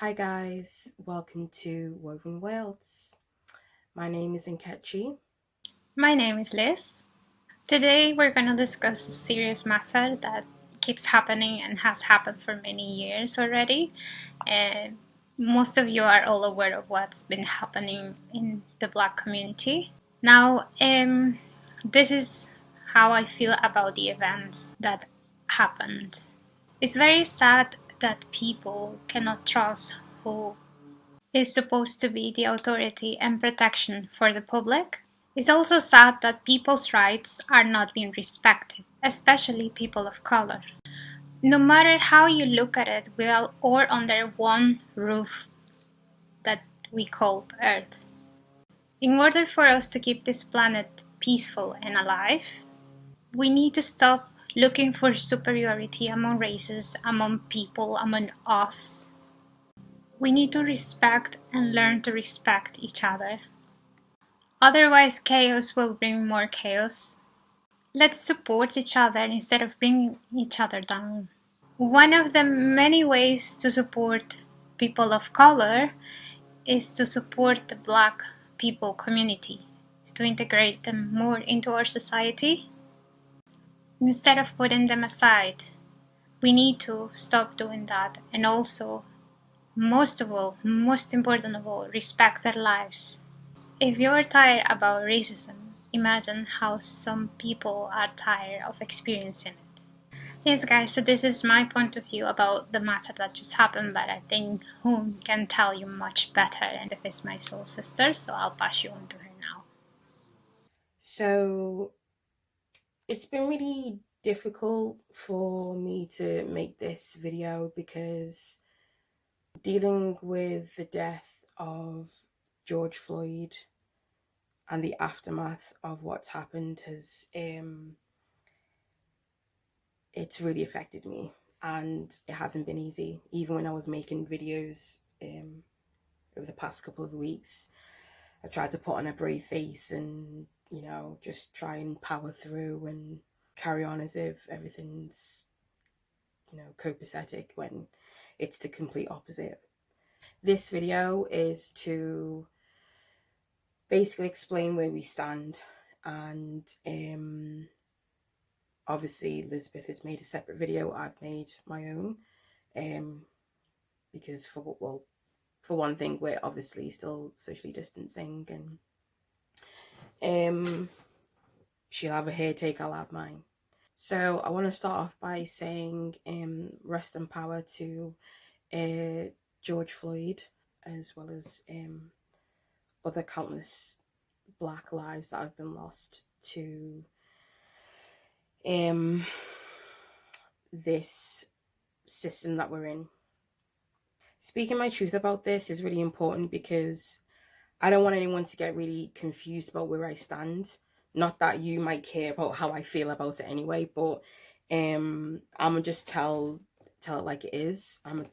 Hi guys, welcome to Woven Worlds. My name is Nkechi. My name is Liz. Today we're going to discuss a serious matter that keeps happening and has happened for many years already. And most of you are all aware of what's been happening in the Black community. Now, this is how I feel about the events that happened. It's very sad that people cannot trust who is supposed to be the authority and protection for the public. It's also sad that people's rights are not being respected, especially people of color. No matter how you look at it, we are all under one roof that we call Earth. In order for us to keep this planet peaceful and alive, we need to stop looking for superiority among races, among people, among us. We need to respect and learn to respect each other. Otherwise, chaos will bring more chaos. Let's support each other instead of bringing each other down. One of the many ways to support people of color is to support the Black people community, is to integrate them more into our society instead of putting them aside. We need to stop doing that and also, most of all, most important of all, respect their lives. If you're tired about racism, imagine how some people are tired of experiencing it. Yes, guys, so this is my point of view about the matter that just happened, but I think Hoon can tell you much better, and if it's my soul sister, so I'll pass you on to her now. So, it's been really difficult for me to make this video because dealing with the death of George Floyd and the aftermath of what's happened has it's really affected me, and it hasn't been easy. Even when I was making videos over the past couple of weeks, I tried to put on a brave face and, just try and power through and carry on as if everything's, copacetic when it's the complete opposite. This video is to basically explain where we stand, and obviously Elizabeth has made a separate video. I've made my own, because for one thing, we're obviously still socially distancing, and she'll have a hair take, I'll have mine. So I want to start off by saying rest and power to George Floyd, as well as other countless Black lives that have been lost to this system that we're in. Speaking my truth about this is really important because I don't want anyone to get really confused about where I stand. Not that you might care about how I feel about it anyway, but I'm gonna just tell it like it is. I'm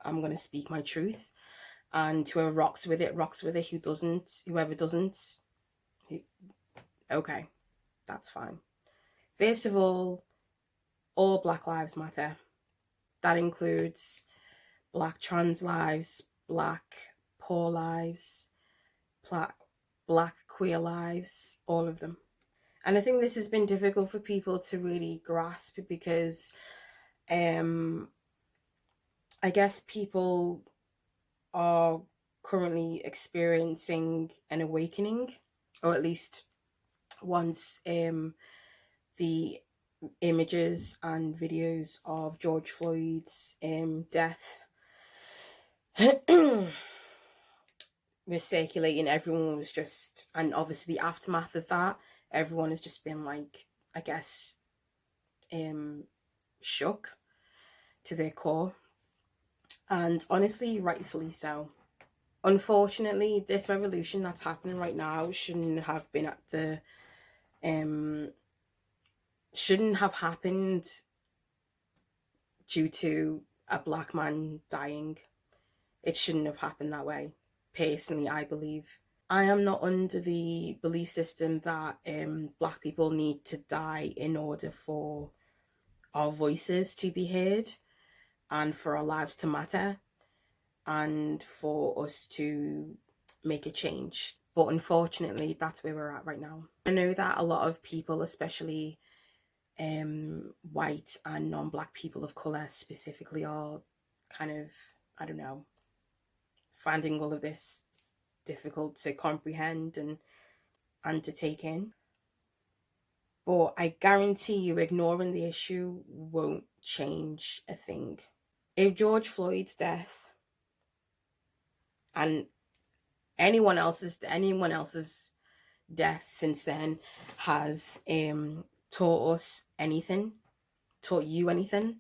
gonna speak my truth, and whoever rocks with it rocks with it. Whoever doesn't, okay, that's fine. First of all Black lives matter. That includes Black trans lives, Black poor lives, Black queer lives, all of them. And I think this has been difficult for people to really grasp because I guess people are currently experiencing an awakening, or at least once the images and videos of George Floyd's death was circulating, everyone was just, and obviously the aftermath of that, everyone has just been like, I guess, shook to their core, and honestly, rightfully so. Unfortunately, this revolution that's happening right now shouldn't have happened due to a Black man dying. It shouldn't have happened that way. Personally, I believe. I am not under the belief system that Black people need to die in order for our voices to be heard and for our lives to matter. and for us to make a change. But unfortunately, that's where we're at right now. I know that a lot of people, especially white and non-black people of colour specifically, are kind of, I don't know, finding all of this difficult to comprehend and to take in. But I guarantee you, ignoring the issue won't change a thing. If George Floyd's death and anyone else's death since then has taught us anything, taught you anything,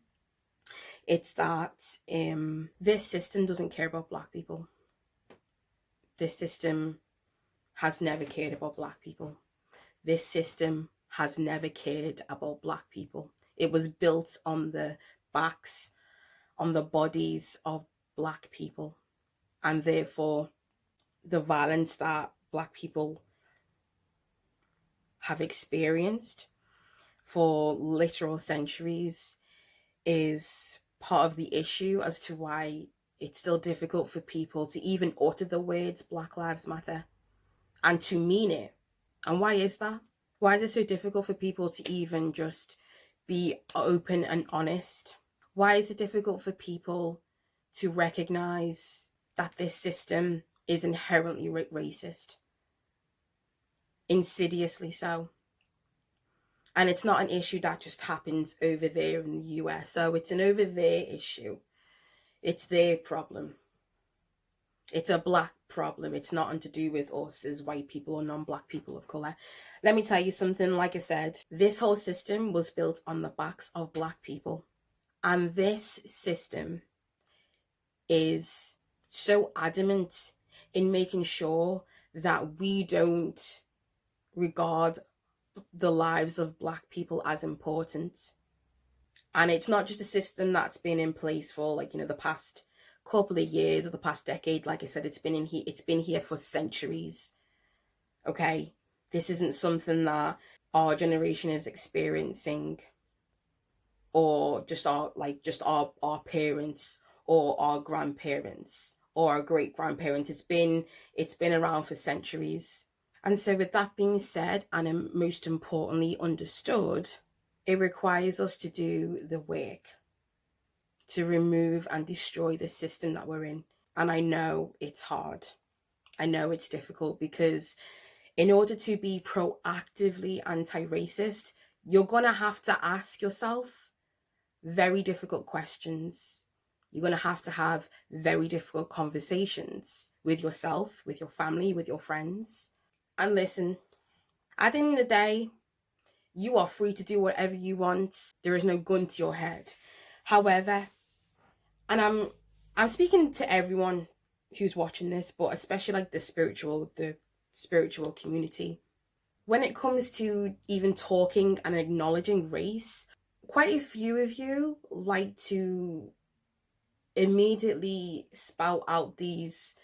it's that this system doesn't care about black people. This system has never cared about black people. This system has never cared about black people. It was built on the backs, on the bodies of black people, and therefore the violence that black people have experienced for literal centuries is part of the issue as to why it's still difficult for people to even utter the words Black Lives Matter and to mean it. And why is that? Why is it so difficult for people to even just be open and honest? Why is it difficult for people to recognize that this system is inherently racist? Insidiously so. And it's not an issue that just happens over there in the US. So it's an over there issue. It's their problem. It's a black problem. It's nothing to do with us as white people or non-black people of colour. Let me tell you something. Like I said, this whole system was built on the backs of black people. And this system is so adamant in making sure that we don't regard the lives of black people as important. And it's not just a system that's been in place for, like, the past couple of years or the past decade. Like I said, it's been here for centuries. Okay, this isn't something that our generation is experiencing, or just our parents or our grandparents or our great grandparents. It's been around for centuries. And so with that being said, and most importantly understood, it requires us to do the work to remove and destroy the system that we're in. And I know it's hard. I know it's difficult, because in order to be proactively anti-racist, you're going to have to ask yourself very difficult questions. You're going to have very difficult conversations with yourself, with your family, with your friends. And listen, at the end of the day, you are free to do whatever you want. There is no gun to your head. However, and I'm speaking to everyone who's watching this, but especially like the spiritual community. When it comes to even talking and acknowledging race, quite a few of you like to immediately spout out these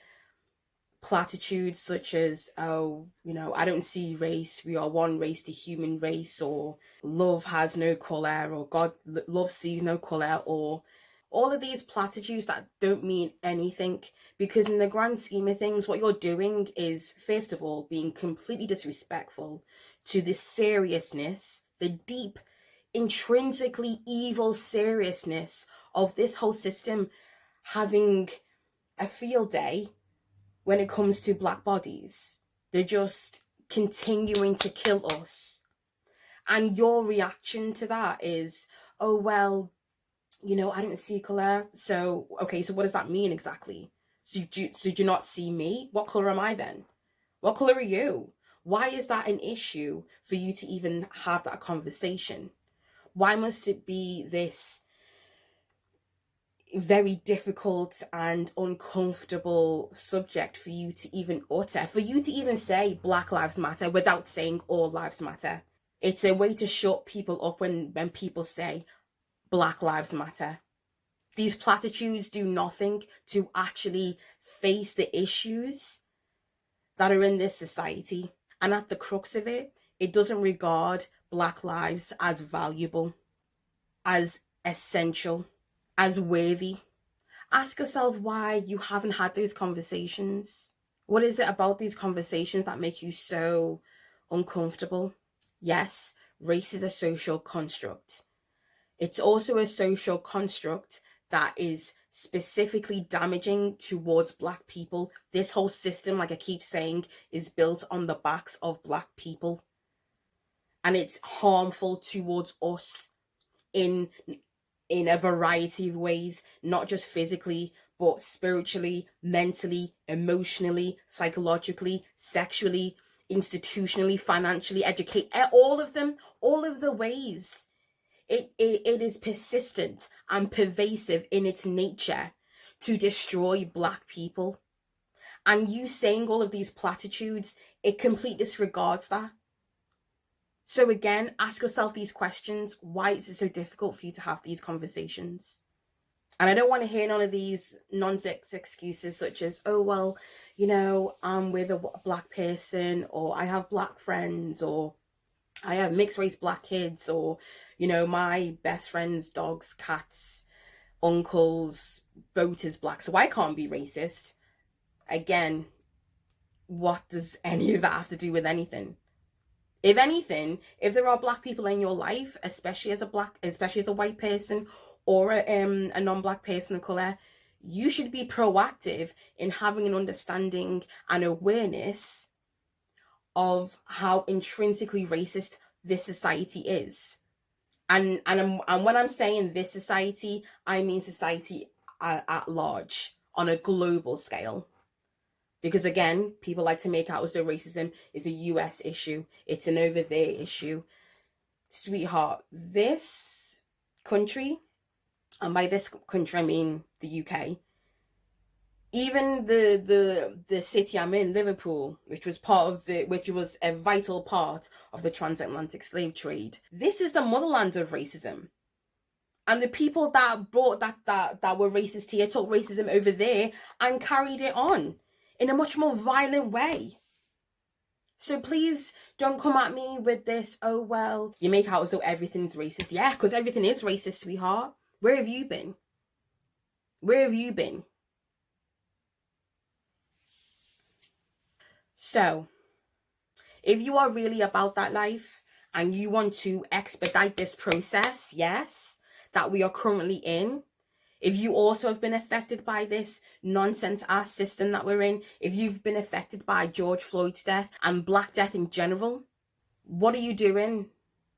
platitudes such as, oh, I don't see race, we are one race, the human race, or love has no colour, or love sees no colour, or all of these platitudes that don't mean anything, because in the grand scheme of things, what you're doing is, first of all, being completely disrespectful to the seriousness, the deep, intrinsically evil seriousness of this whole system having a field day when it comes to black bodies. They're just continuing to kill us. And your reaction to that is, oh, well, I don't see colour. So, okay, so what does that mean exactly? So do you not see me? What colour am I then? What colour are you? Why is that an issue for you to even have that conversation? Why must it be this very difficult and uncomfortable subject for you to even utter, for you to even say Black Lives Matter without saying all lives matter? It's a way to shut people up when people say Black Lives Matter. These platitudes do nothing to actually face the issues that are in this society. And at the crux of it, it doesn't regard Black lives as valuable, as essential, as worthy, Ask yourself why you haven't had those conversations. What is it about these conversations that make you so uncomfortable? Yes, race is a social construct. It's also a social construct that is specifically damaging towards Black people. This whole system, like I keep saying, is built on the backs of Black people. And it's harmful towards us in a variety of ways, not just physically, but spiritually, mentally, emotionally, psychologically, sexually, institutionally, financially, educate, all of them, all of the ways. It is persistent and pervasive in its nature to destroy Black people. And you saying all of these platitudes, it completely disregards that. So again, ask yourself these questions. Why is it so difficult for you to have these conversations? And I don't want to hear none of these nonsense excuses such as, oh, well, I'm with a Black person, or I have Black friends, or I have mixed race Black kids, or, my best friend's dogs, cats, uncles, boat is Black, so I can't be racist. Again, what does any of that have to do with anything? If anything, if there are Black people in your life, especially as a white person or a non-Black person of color, you should be proactive in having an understanding and awareness of how intrinsically racist this society is. And when I'm saying this society, I mean society at large on a global scale. Because again, people like to make out as though racism is a US issue. It's an over there issue. Sweetheart, this country, and by this country I mean the UK, even the city I'm in, Liverpool, which was a vital part of the transatlantic slave trade. This is the motherland of racism. And the people that brought that were racist here took racism over there and carried it on in a much more violent way. So please don't come at me with this, oh, well, you make out as though everything's racist. Yeah, because everything is racist, sweetheart. Where have you been? Where have you been? So, if you are really about that life and you want to expedite this process, yes, that we are currently in, if you also have been affected by this nonsense ass system that we're in, if you've been affected by George Floyd's death and Black death in general, what are you doing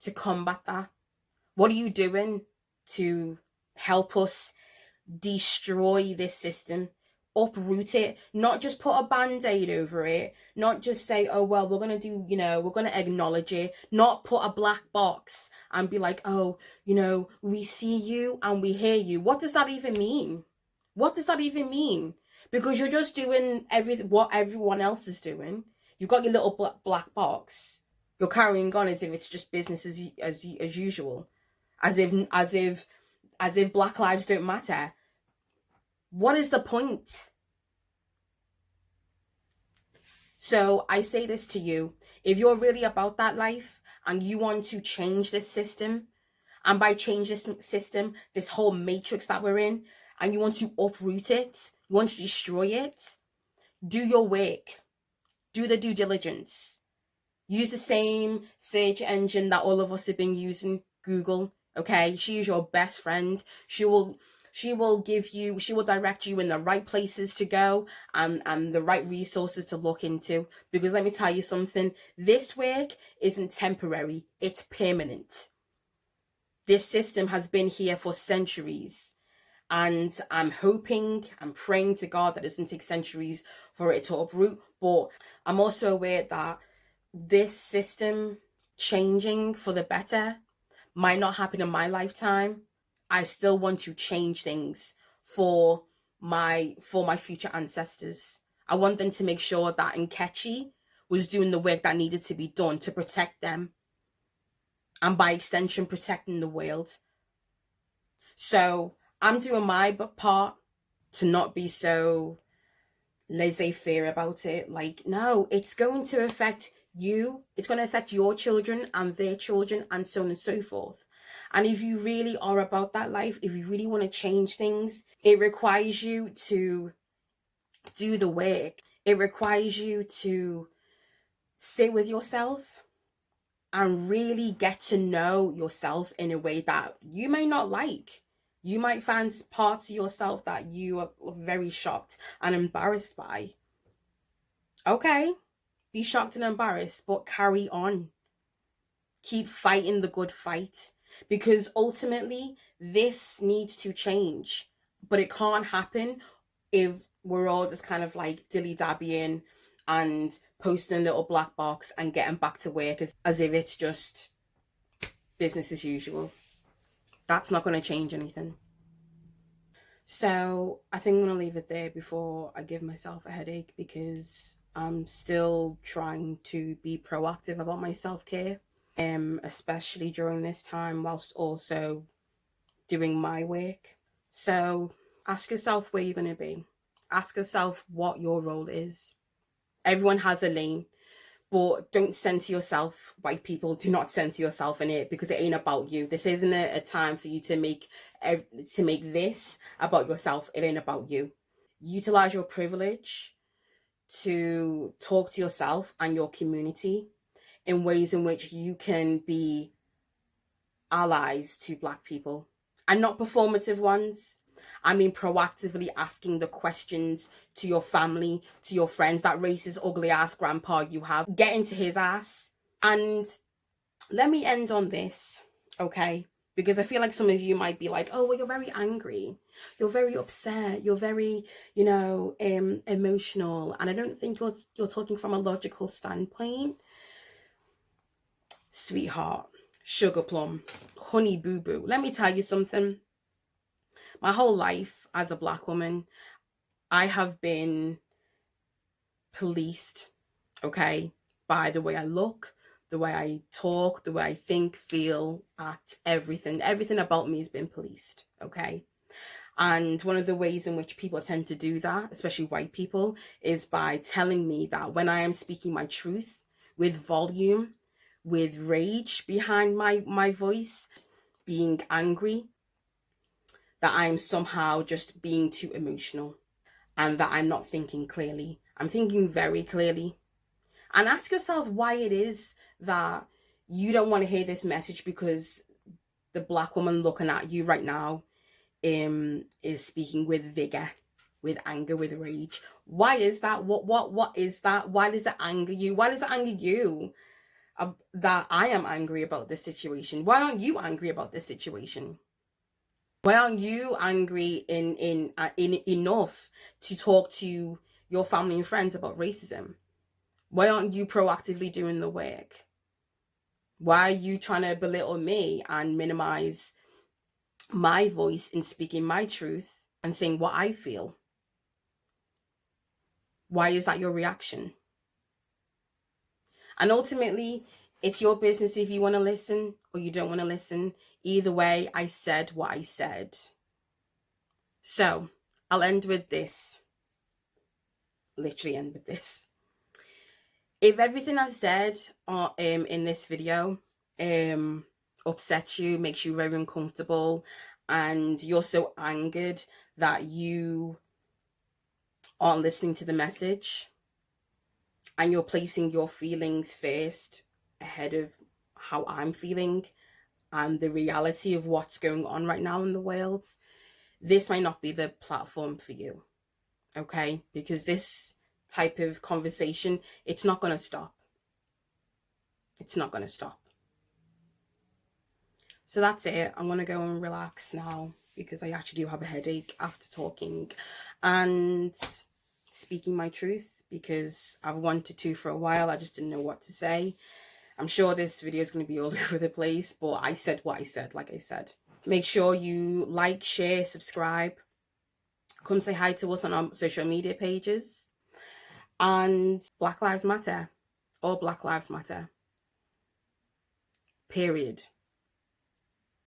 to combat that? What are you doing to help us destroy this system, uproot it, not just put a band-aid over it, not just say, oh, well, we're going to acknowledge it, not put a black box and be like, oh, we see you and we hear you. What does that even mean? What does that even mean? Because you're just doing what everyone else is doing. You've got your little black box. You're carrying on as if it's just business as usual, as if Black lives don't matter. What is the point? So I say this to you, if you're really about that life and you want to change this system, and by change this system, this whole matrix that we're in, and you want to uproot it, you want to destroy it, do your work, do the due diligence, use the same search engine that all of us have been using, Google. Okay, she is your best friend. She will direct you in the right places to go and the right resources to look into. Because let me tell you something, this work isn't temporary, it's permanent. This system has been here for centuries. And I'm praying to God that it doesn't take centuries for it to uproot. But I'm also aware that this system changing for the better might not happen in my lifetime. I still want to change things for my future ancestors. I want them to make sure that Nkechi was doing the work that needed to be done to protect them, and by extension protecting the world. So I'm doing my part to not be so laissez-faire about it. Like, no, it's going to affect you. It's going to affect your children and their children and so on and so forth. And if you really are about that life, if you really want to change things, it requires you to do the work. It requires you to sit with yourself and really get to know yourself in a way that you may not like. You might find parts of yourself that you are very shocked and embarrassed by. Okay, be shocked and embarrassed, but carry on. Keep fighting the good fight, because ultimately this needs to change, but it can't happen if we're all just kind of like dilly-dabbying and posting a little black box and getting back to work as if it's just business as usual. That's not going to change anything. So I think I'm going to leave it there before I give myself a headache, because I'm still trying to be proactive about my self-care, especially during this time, whilst also doing my work. So ask yourself where you're going to be. Ask yourself what your role is. Everyone has a lane, but don't center yourself. White people, do not center yourself in it, because it ain't about you. This isn't a time for you to make this about yourself. It ain't about you. Utilize your privilege to talk to yourself and your community in ways in which you can be allies to Black people, and not performative ones. I mean proactively asking the questions to your family, to your friends. That racist, ugly ass grandpa you have, get into his ass. And let me end on this, okay? Because I feel like some of you might be like, oh, well, you're very angry. You're very upset. You're very, emotional. And I don't think you're talking from a logical standpoint. Sweetheart, sugar plum, honey boo boo. Let me tell you something. My whole life as a Black woman, I have been policed, okay, by the way I look, the way I talk, the way I think, feel, act, everything. Everything about me has been policed, okay? And one of the ways in which people tend to do that, especially white people, is by telling me that when I am speaking my truth with volume, with rage behind my voice, being angry, that I'm somehow just being too emotional, and that I'm not thinking clearly. I'm thinking very clearly. And ask yourself why it is that you don't want to hear this message, because the Black woman looking at you right now is speaking with vigor, with anger, with rage. Why is that? What is that? Why does it anger you? Why does it anger you that I am angry about this situation? Why aren't you angry about this situation? Why aren't you angry in enough to talk to your family and friends about racism? Why aren't you proactively doing the work? Why are you trying to belittle me and minimize my voice in speaking my truth and saying what I feel? Why is that your reaction? And ultimately, it's your business if you want to listen or you don't want to listen. Either way, I said what I said. So I'll end with this. Literally end with this. If everything I've said in this video upsets you, makes you very uncomfortable, and you're so angered that you aren't listening to the message, and you're placing your feelings first ahead of how I'm feeling and the reality of what's going on right now in the world, this might not be the platform for you, okay? Because this type of conversation, it's not going to stop. It's not going to stop. So that's it. I'm going to go and relax now, because I actually do have a headache after talking and speaking my truth, because I've wanted to for a while. I just didn't know what to say. I'm sure this video is going to be all over the place, but I said what I said, like I said. Make sure you like, share, subscribe. Come say hi to us on our social media pages. And Black Lives Matter. All Black Lives Matter. Period.